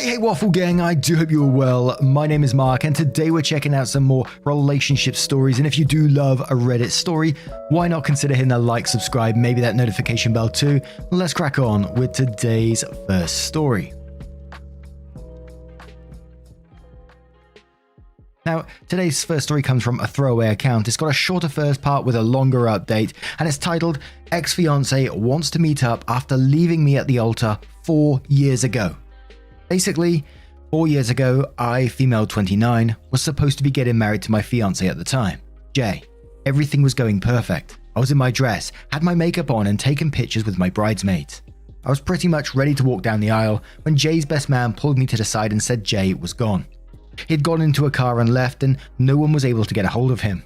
Hey Waffle Gang, I do hope you're well. My name is Mark and today we're checking out some more relationship stories, and if you do love a Reddit story, why not consider hitting that like, subscribe, maybe that notification bell too. Let's crack on with today's first story. Now, today's first story comes from a throwaway account. It's got a shorter first part with a longer update, and it's titled, Ex-Fiance wants to meet up after leaving me at the altar 4 years ago. Basically, 4 years ago, I, female 29, was supposed to be getting married to my fiance at the time, Jay. Everything was going perfect. I was in my dress, had my makeup on and taking pictures with my bridesmaids. I was pretty much ready to walk down the aisle when Jay's best man pulled me to the side and said Jay was gone. He'd gone into a car and left, and no one was able to get a hold of him.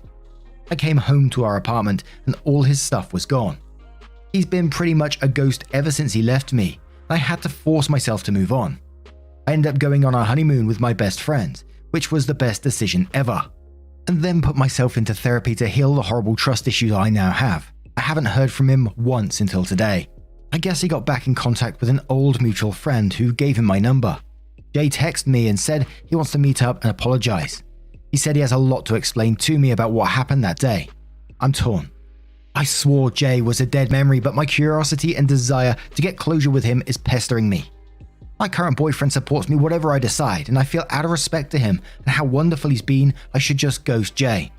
I came home to our apartment and all his stuff was gone. He's been pretty much a ghost ever since he left me, and I had to force myself to move on. I ended up going on a honeymoon with my best friend, which was the best decision ever, and then put myself into therapy to heal the horrible trust issues I now have. I haven't heard from him once until today. I guess he got back in contact with an old mutual friend who gave him my number. Jay texted me and said he wants to meet up and apologize. He said he has a lot to explain to me about what happened that day. I'm torn. I swore Jay was a dead memory, but my curiosity and desire to get closure with him is pestering me. My current boyfriend supports me whatever I decide, and I feel out of respect to him and how wonderful he's been, I should just ghost Jay.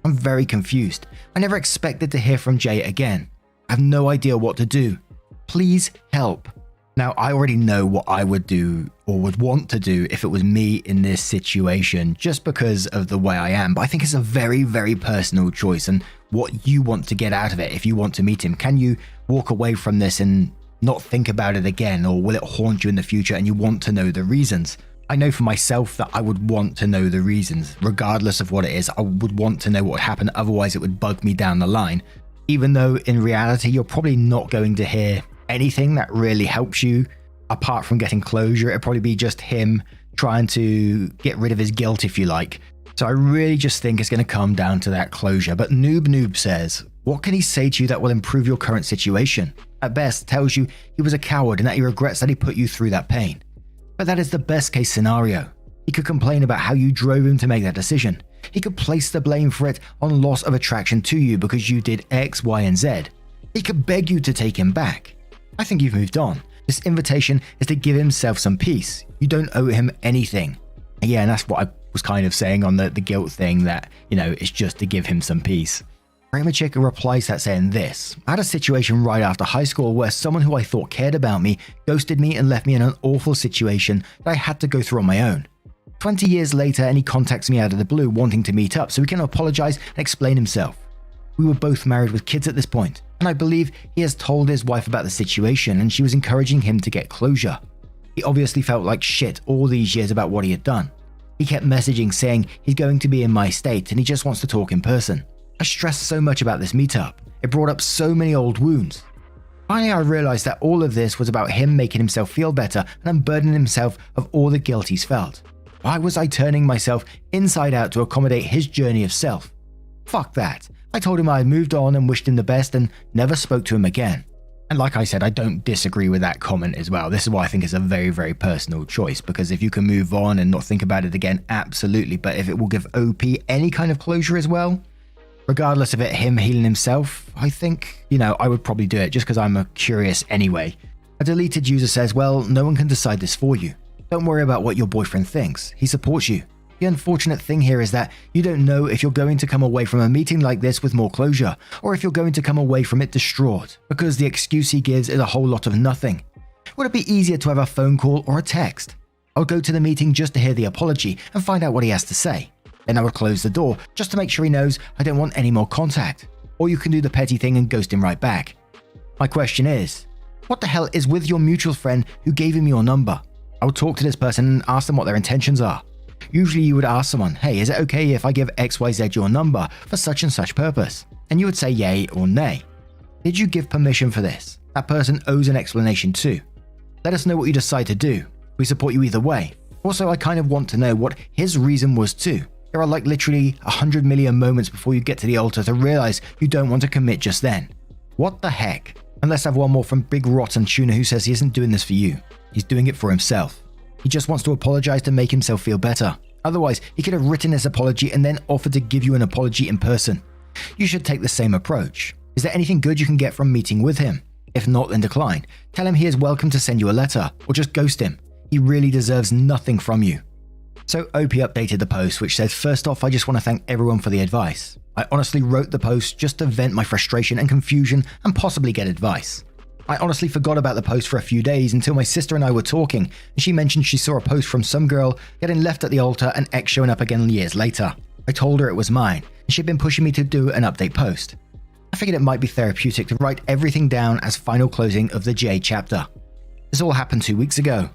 I'm very confused. I never expected to hear from Jay again. I have no idea what to do. Please help. Now, I already know what I would do or would want to do if it was me in this situation, just because of the way I am, but I think it's a very, very personal choice and what you want to get out of it if you want to meet him. Can you walk away from this and not think about it again, or will it haunt you in the future and you want to know the reasons? I know for myself that I would want to know the reasons. Regardless of what it is, I would want to know what happened, otherwise it would bug me down the line. Even though in reality, you're probably not going to hear anything that really helps you apart from getting closure. It'd probably be just him trying to get rid of his guilt, if you like. So I really just think it's going to come down to that closure. But Noob says, what can he say to you that will improve your current situation? At best, tells you he was a coward and that he regrets that he put you through that pain. But that is the best case scenario. He could complain about how you drove him to make that decision. He could place the blame for it on loss of attraction to you because you did X, Y, and Z. He could beg you to take him back. I think you've moved on. This invitation is to give himself some peace. You don't owe him anything. Yeah, and that's what I was kind of saying on the guilt thing, that, you know, it's just to give him some peace. Chick replies that saying this: I had a situation right after high school where someone who I thought cared about me ghosted me and left me in an awful situation that I had to go through on my own. 20 years later, and he contacts me out of the blue wanting to meet up so he can apologize and explain himself. We were both married with kids at this point, and I believe he has told his wife about the situation and she was encouraging him to get closure. He obviously felt like shit all these years about what he had done. He kept messaging saying he's going to be in my state and he just wants to talk in person. I stressed so much about this meetup. It brought up so many old wounds. Finally, I realized that all of this was about him making himself feel better and unburdening himself of all the guilt he's felt. Why was I turning myself inside out to accommodate his journey of self? Fuck that. I told him I had moved on and wished him the best and never spoke to him again. And like I said, I don't disagree with that comment as well. This is why I think it's a very, very personal choice, because if you can move on and not think about it again, absolutely. But if it will give OP any kind of closure as well, regardless of it him healing himself, I think, you know, I would probably do it just because I'm curious anyway. A deleted user says, well, no one can decide this for you. Don't worry about what your boyfriend thinks. He supports you. The unfortunate thing here is that you don't know if you're going to come away from a meeting like this with more closure, or if you're going to come away from it distraught, because the excuse he gives is a whole lot of nothing. Would it be easier to have a phone call or a text? I'll go to the meeting just to hear the apology and find out what he has to say. Then I would close the door just to make sure he knows I don't want any more contact. Or you can do the petty thing and ghost him right back. My question is, what the hell is with your mutual friend who gave him your number? I would talk to this person and ask them what their intentions are. Usually you would ask someone, hey, is it okay if I give XYZ your number for such and such purpose? And you would say yay or nay. Did you give permission for this? That person owes an explanation too. Let us know what you decide to do. We support you either way. Also, I kind of want to know what his reason was too. There are like literally 100 million moments before you get to the altar to realize you don't want to commit just then. What the heck? And let's have one more from Big Rotten Tuna, who says he isn't doing this for you. He's doing it for himself. He just wants to apologize to make himself feel better. Otherwise, he could have written his apology and then offered to give you an apology in person. You should take the same approach. Is there anything good you can get from meeting with him? If not, then decline. Tell him he is welcome to send you a letter, or just ghost him. He really deserves nothing from you. So OP updated the post, which says, "First off, I just want to thank everyone for the advice. I honestly wrote the post just to vent my frustration and confusion and possibly get advice. I honestly forgot about the post for a few days until my sister and I were talking, and she mentioned she saw a post from some girl getting left at the altar and X showing up again years later. I told her it was mine, and she'd been pushing me to do an update post. I figured it might be therapeutic to write everything down as final closing of the J chapter. This all happened 2 weeks ago.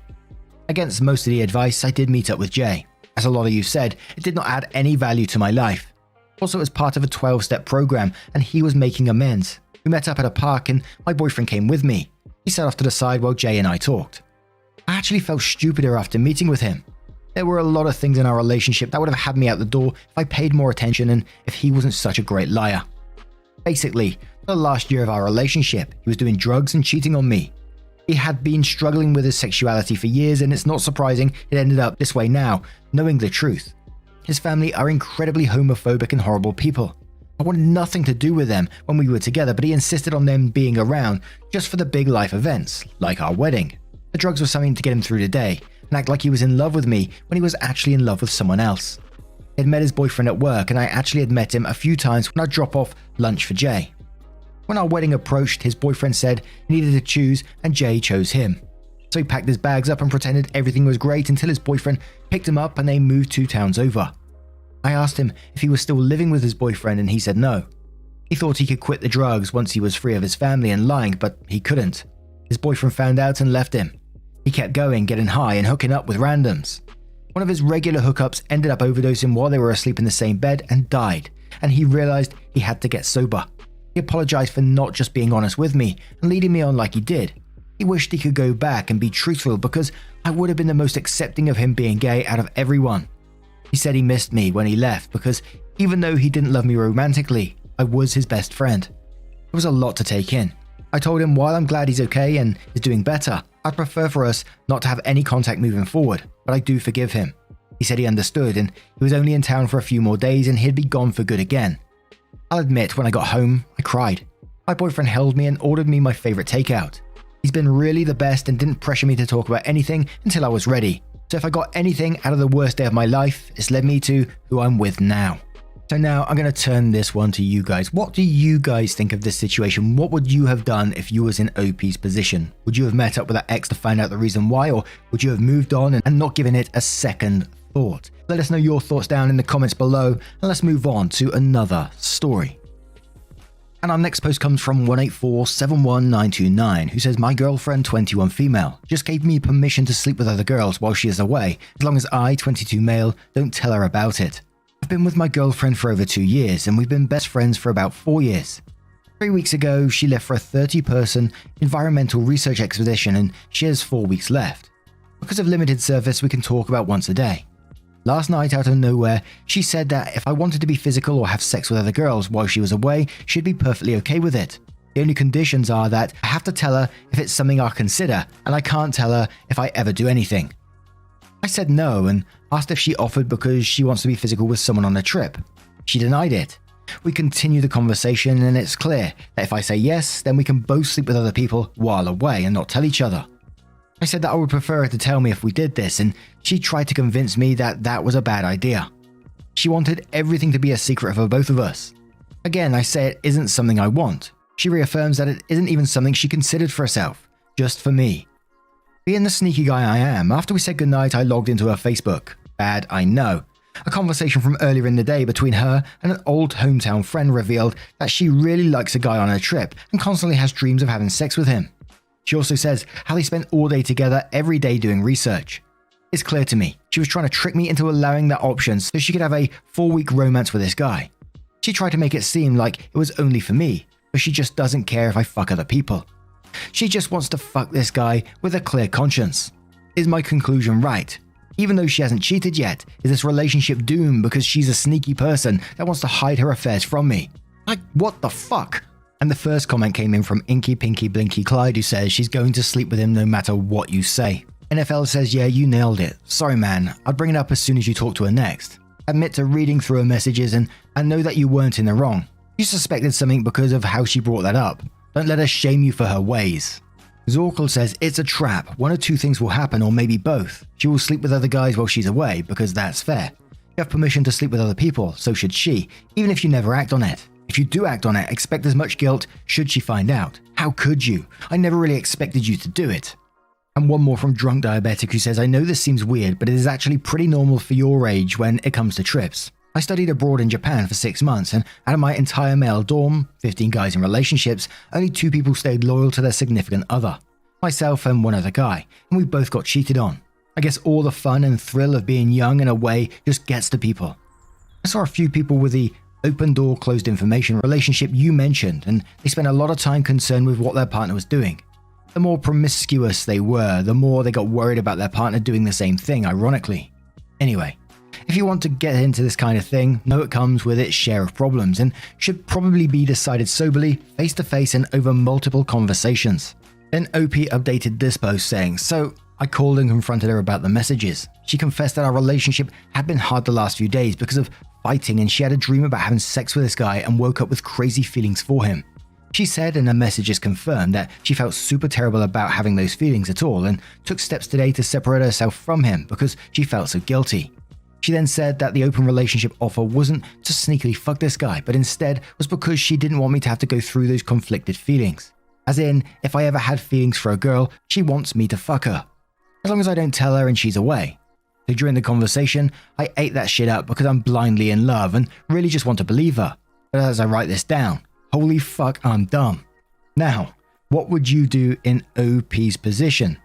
Against most of the advice, I did meet up with Jay. As a lot of you said, it did not add any value to my life. Also, it was part of a 12-step program, and he was making amends. We met up at a park, and my boyfriend came with me. He sat off to the side while Jay and I talked. I actually felt stupider after meeting with him. There were a lot of things in our relationship that would have had me out the door if I paid more attention and if he wasn't such a great liar. Basically, for the last year of our relationship, he was doing drugs and cheating on me. He had been struggling with his sexuality for years, and it's not surprising it ended up this way now, knowing the truth. His family are incredibly homophobic and horrible people. I wanted nothing to do with them when we were together, but he insisted on them being around just for the big life events, like our wedding. The drugs were something to get him through the day, and act like he was in love with me when he was actually in love with someone else. He had met his boyfriend at work, and I actually had met him a few times when I'd drop off lunch for Jay. When our wedding approached, his boyfriend said he needed to choose, and Jay chose him. So he packed his bags up and pretended everything was great until his boyfriend picked him up and they moved 2 towns over. I asked him if he was still living with his boyfriend, and he said no. He thought he could quit the drugs once he was free of his family and lying, but he couldn't. His boyfriend found out and left him. He kept going, getting high and hooking up with randoms. One of his regular hookups ended up overdosing while they were asleep in the same bed and died, and he realized he had to get sober. He apologized for not just being honest with me and leading me on like he did. He wished he could go back and be truthful because I would have been the most accepting of him being gay out of everyone. He said he missed me when he left because even though he didn't love me romantically, I was his best friend. It was a lot to take in. I told him while I'm glad he's okay and is doing better, I'd prefer for us not to have any contact moving forward, but I do forgive him. He said he understood, and he was only in town for a few more days and he'd be gone for good again. I'll admit, when I got home, I cried. My boyfriend held me and ordered me my favorite takeout. He's been really the best and didn't pressure me to talk about anything until I was ready. So if I got anything out of the worst day of my life, it's led me to who I'm with now. So now I'm going to turn this one to you guys. What do you guys think of this situation? What would you have done if you was in OP's position? Would you have met up with that ex to find out the reason why, or would you have moved on and not given it a second thought? Let us know your thoughts down in the comments below, and let's move on to another story. And our next post comes from 184-71929, who says, "My girlfriend, 21 female, just gave me permission to sleep with other girls while she is away, as long as I, 22 male, don't tell her about it. I've been with my girlfriend for over 2 years, and we've been best friends for about 4 years. 3 weeks ago, she left for a 30-person environmental research expedition, and she has 4 weeks left. Because of limited service, we can talk about once a day. Last night, out of nowhere, she said that if I wanted to be physical or have sex with other girls while she was away, she'd be perfectly okay with it. The only conditions are that I have to tell her if it's something I'll consider, and I can't tell her if I ever do anything. I said no and asked if she offered because she wants to be physical with someone on a trip. She denied it. We continue the conversation, and it's clear that if I say yes, then we can both sleep with other people while away and not tell each other. I said that I would prefer her to tell me if we did this, and she tried to convince me that that was a bad idea. She wanted everything to be a secret for both of us. Again, I say it isn't something I want. She reaffirms that it isn't even something she considered for herself, just for me. Being the sneaky guy I am, after we said goodnight, I logged into her Facebook. Bad, I know. A conversation from earlier in the day between her and an old hometown friend revealed that she really likes a guy on her trip and constantly has dreams of having sex with him. She also says how they spent all day together every day doing research. It's clear to me she was trying to trick me into allowing that option so she could have a 4-week romance with this guy. She tried to make it seem like it was only for me, but she just doesn't care if I fuck other people. She just wants to fuck this guy with a clear conscience. Is my conclusion right? Even though she hasn't cheated yet, is this relationship doomed because she's a sneaky person that wants to hide her affairs from me? Like, what the fuck? And the first comment came in from Inky Pinky Blinky Clyde, who says she's going to sleep with him no matter what you say. NFL says, yeah, you nailed it. Sorry man, I'd bring it up as soon as you talk to her next. Admit to reading through her messages and know that you weren't in the wrong. You suspected something because of how she brought that up. Don't let her shame you for her ways. Zorkel says it's a trap. One of two things will happen, or maybe both. She will sleep with other guys while she's away, because that's fair. You have permission to sleep with other people, so should she, even if you never act on it. If you do act on it, expect as much guilt should she find out. How could you? I never really expected you to do it. And one more from Drunk Diabetic who says, I know this seems weird, but it is actually pretty normal for your age when it comes to trips. I studied abroad in Japan for 6 months, and out of my entire male dorm, 15 guys in relationships, only 2 people stayed loyal to their significant other. Myself and one other guy, and we both got cheated on. I guess all the fun and thrill of being young and away just gets to people. I saw a few people with the open door, closed information relationship you mentioned, and they spent a lot of time concerned with what their partner was doing. The more promiscuous they were, the more they got worried about their partner doing the same thing, ironically. Anyway, if you want to get into this kind of thing, know it comes with its share of problems and should probably be decided soberly, face to face and over multiple conversations. Then OP updated this post saying, so I called and confronted her about the messages. She confessed that our relationship had been hard the last few days because of fighting, and she had a dream about having sex with this guy and woke up with crazy feelings for him. She said, and her messages confirmed, that she felt super terrible about having those feelings at all and took steps today to separate herself from him because she felt so guilty. She then said that the open relationship offer wasn't to sneakily fuck this guy, but instead was because she didn't want me to have to go through those conflicted feelings. As in, if I ever had feelings for a girl, she wants me to fuck her. As long as I don't tell her and she's away. So during the conversation, I ate that shit up because I'm blindly in love and really just want to believe her. But as I write this down, holy fuck, I'm dumb. Now, what would you do in OP's position?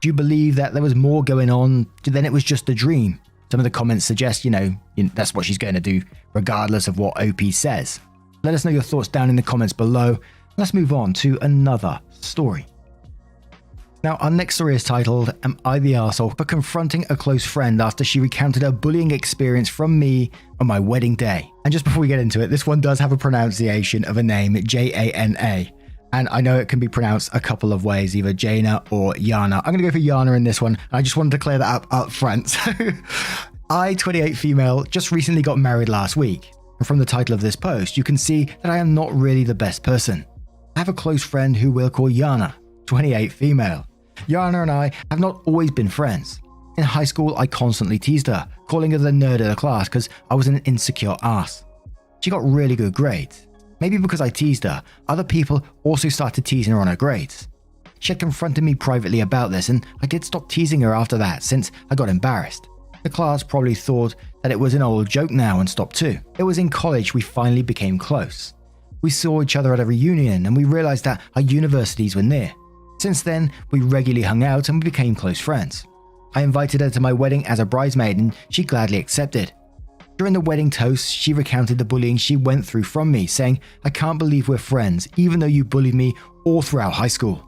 Do you believe that there was more going on than it was just a dream? Some of the comments suggest, that's what she's going to do regardless of what OP says. Let us know your thoughts down in the comments below. Let's move on to another story. Now, our next story is titled, Am I the Arsehole for Confronting a Close Friend After She Recounted a Bullying Experience from Me on My Wedding Day? And just before we get into it, this one does have a pronunciation of a name, Jana. And I know it can be pronounced a couple of ways, either Jana or Yana. I'm going to go for Yana in this one. I just wanted to clear that up front. So, I, 28 female, just recently got married last week. And from the title of this post, you can see that I am not really the best person. I have a close friend who we'll call Yana, 28 female. Yana and I have not always been friends. In high school, I constantly teased her, calling her the nerd of the class because I was an insecure ass. She got really good grades. Maybe because I teased her, other people also started teasing her on her grades. She had confronted me privately about this, and I did stop teasing her after that since I got embarrassed. The class probably thought that it was an old joke now and stopped too. It was in college we finally became close. We saw each other at a reunion and we realized that our universities were near. Since then, we regularly hung out and we became close friends. I invited her to my wedding as a bridesmaid and she gladly accepted. During the wedding toast, she recounted the bullying she went through from me, saying, I can't believe we're friends, even though you bullied me all throughout high school.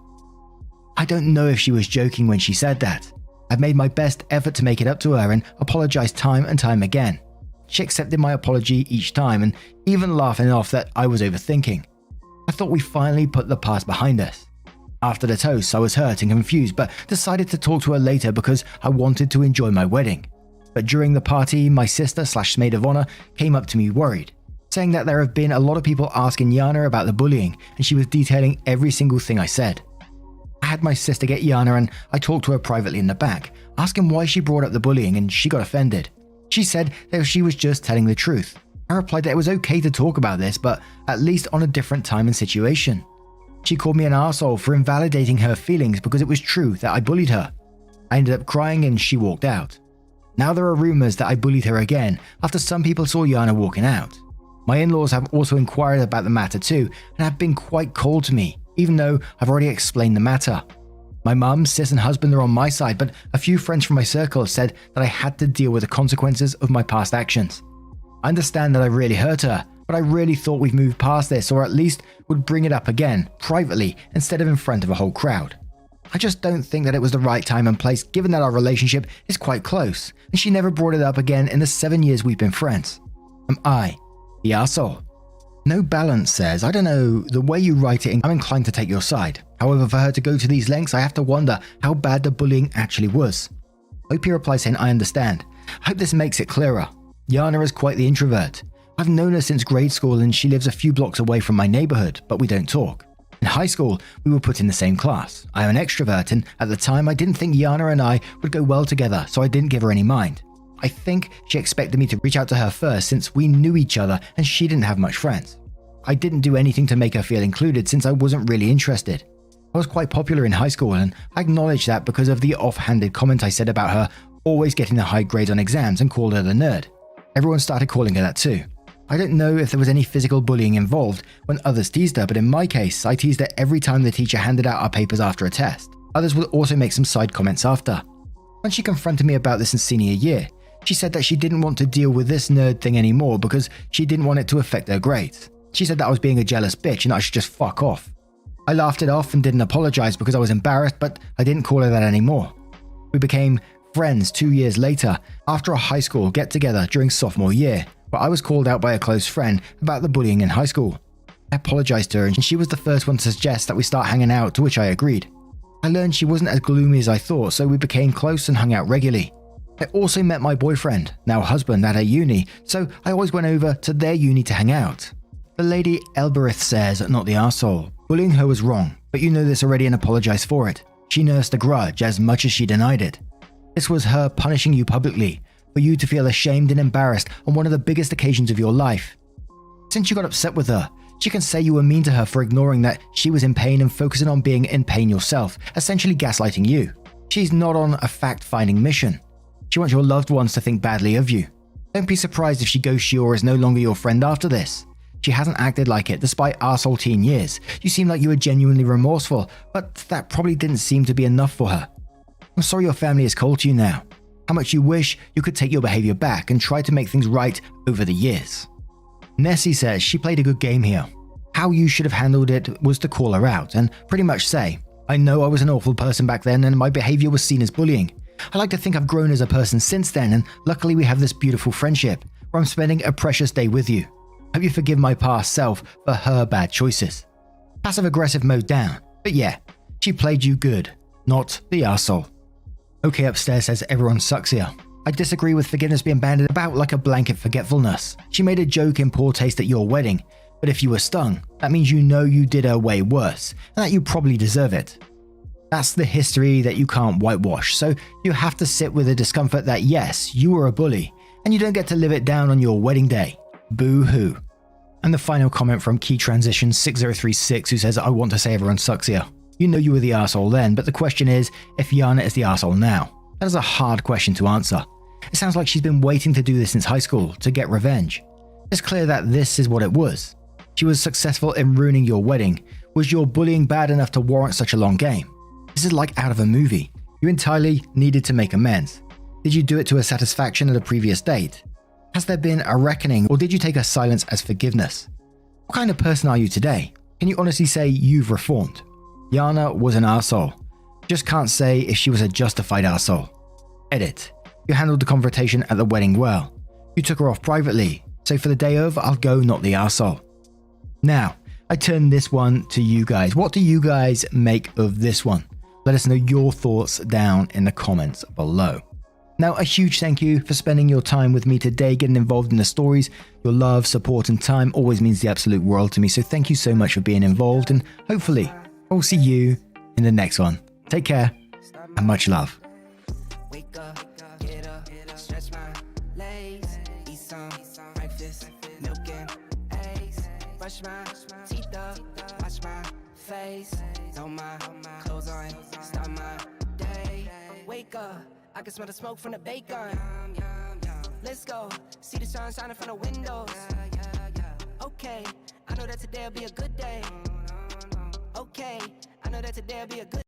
I don't know if she was joking when she said that. I've made my best effort to make it up to her and apologized time and time again. She accepted my apology each time and even laughing off that I was overthinking. I thought we finally put the past behind us. After the toast, I was hurt and confused, but decided to talk to her later because I wanted to enjoy my wedding. But during the party, my sister/maid of honor came up to me worried, saying that there have been a lot of people asking Yana about the bullying, and she was detailing every single thing I said. I had my sister get Yana and I talked to her privately in the back, asking why she brought up the bullying, and she got offended. She said that she was just telling the truth. I replied that it was okay to talk about this, but at least on a different time and situation. She called me an arsehole for invalidating her feelings because it was true that I bullied her. I ended up crying and she walked out. Now there are rumors that I bullied her again after some people saw Yana walking out. My in-laws have also inquired about the matter too and have been quite cold to me, even though I've already explained the matter. My mum, sis and husband are on my side, but a few friends from my circle said that I had to deal with the consequences of my past actions. I understand that I really hurt her, but I really thought we've moved past this, or at least would bring it up again, privately, instead of in front of a whole crowd. I just don't think that it was the right time and place given that our relationship is quite close, and she never brought it up again in the 7 years we've been friends. Am I the arsehole? No Balance says, I don't know, the way you write it, I'm inclined to take your side. However, for her to go to these lengths, I have to wonder how bad the bullying actually was. OP replies saying, I understand. I hope this makes it clearer. Yana is quite the introvert. I've known her since grade school and she lives a few blocks away from my neighborhood, but we don't talk. In high school, we were put in the same class. I am an extrovert and at the time I didn't think Yana and I would go well together, so I didn't give her any mind. I think she expected me to reach out to her first since we knew each other and she didn't have much friends. I didn't do anything to make her feel included since I wasn't really interested. I was quite popular in high school and I acknowledged that because of the offhanded comment I said about her always getting the high grades on exams and called her the nerd. Everyone started calling her that too. I don't know if there was any physical bullying involved when others teased her, but in my case, I teased her every time the teacher handed out our papers after a test. Others would also make some side comments after. When she confronted me about this in senior year, she said that she didn't want to deal with this nerd thing anymore because she didn't want it to affect her grades. She said that I was being a jealous bitch and I should just fuck off. I laughed it off and didn't apologize because I was embarrassed, but I didn't call her that anymore. We became friends 2 years later after a high school get-together during sophomore year, where I was called out by a close friend about the bullying in high school. I apologized to her and she was the first one to suggest that we start hanging out, to which I agreed. I learned she wasn't as gloomy as I thought, so we became close and hung out regularly. I also met my boyfriend, now husband, at her uni, so I always went over to their uni to hang out. The lady Elbereth says, not the arsehole. Bullying her was wrong, but you know this already and apologized for it. She nursed a grudge as much as she denied it. This was her punishing you publicly, for you to feel ashamed and embarrassed on one of the biggest occasions of your life. Since you got upset with her, she can say you were mean to her for ignoring that she was in pain and focusing on being in pain yourself, essentially gaslighting you. She's not on a fact-finding mission. She wants your loved ones to think badly of you. Don't be surprised if she ghosts you or is no longer your friend after this. She hasn't acted like it despite arsehole teen years. You seem like you were genuinely remorseful, but that probably didn't seem to be enough for her. I'm sorry your family is cold to you now. How much you wish you could take your behavior back and try to make things right over the years. Nessie says she played a good game here. How you should have handled it was to call her out and pretty much say, I know I was an awful person back then and my behavior was seen as bullying. I like to think I've grown as a person since then and luckily we have this beautiful friendship where I'm spending a precious day with you. Hope you forgive my past self for her bad choices. Passive aggressive mode down, but yeah, she played you good, not the arsehole. OK Upstairs says everyone sucks here. I disagree with forgiveness being banded about like a blanket forgetfulness. She made a joke in poor taste at your wedding, but if you were stung, that means you know you did her way worse, and that you probably deserve it. That's the history that you can't whitewash, so you have to sit with the discomfort that yes, you were a bully, and you don't get to live it down on your wedding day. Boo-hoo. And the final comment from Key Transition 6036 who says, I want to say everyone sucks here. You know you were the arsehole then, but the question is if Yana is the arsehole now. That is a hard question to answer. It sounds like she's been waiting to do this since high school, to get revenge. It's clear that this is what it was. She was successful in ruining your wedding. Was your bullying bad enough to warrant such a long game? This is like out of a movie. You entirely needed to make amends. Did you do it to her satisfaction at a previous date? Has there been a reckoning, or did you take her silence as forgiveness? What kind of person are you today? Can you honestly say you've reformed? Yana was an arsehole. Just can't say if she was a justified arsehole. Edit. You handled the confrontation at the wedding well. You took her off privately, so for the day of, I'll go not the arsehole. Now, I turn this one to you guys. What do you guys make of this one? Let us know your thoughts down in the comments below. Now, a huge thank you for spending your time with me today, getting involved in the stories. Your love, support, and time always means the absolute world to me, so thank you so much for being involved, and hopefully, I'll see you in the next one. Take care, and much love. Wake up, get up, stretch my legs, eat some breakfast, milk and eggs, brush my teeth up, wash my face, throw my clothes on, start my day. Wake up, I can smell the smoke from the bacon. Let's go, see the sun shining from the windows. Okay, I know that today'll be a good day. Okay, I know that today'll be a good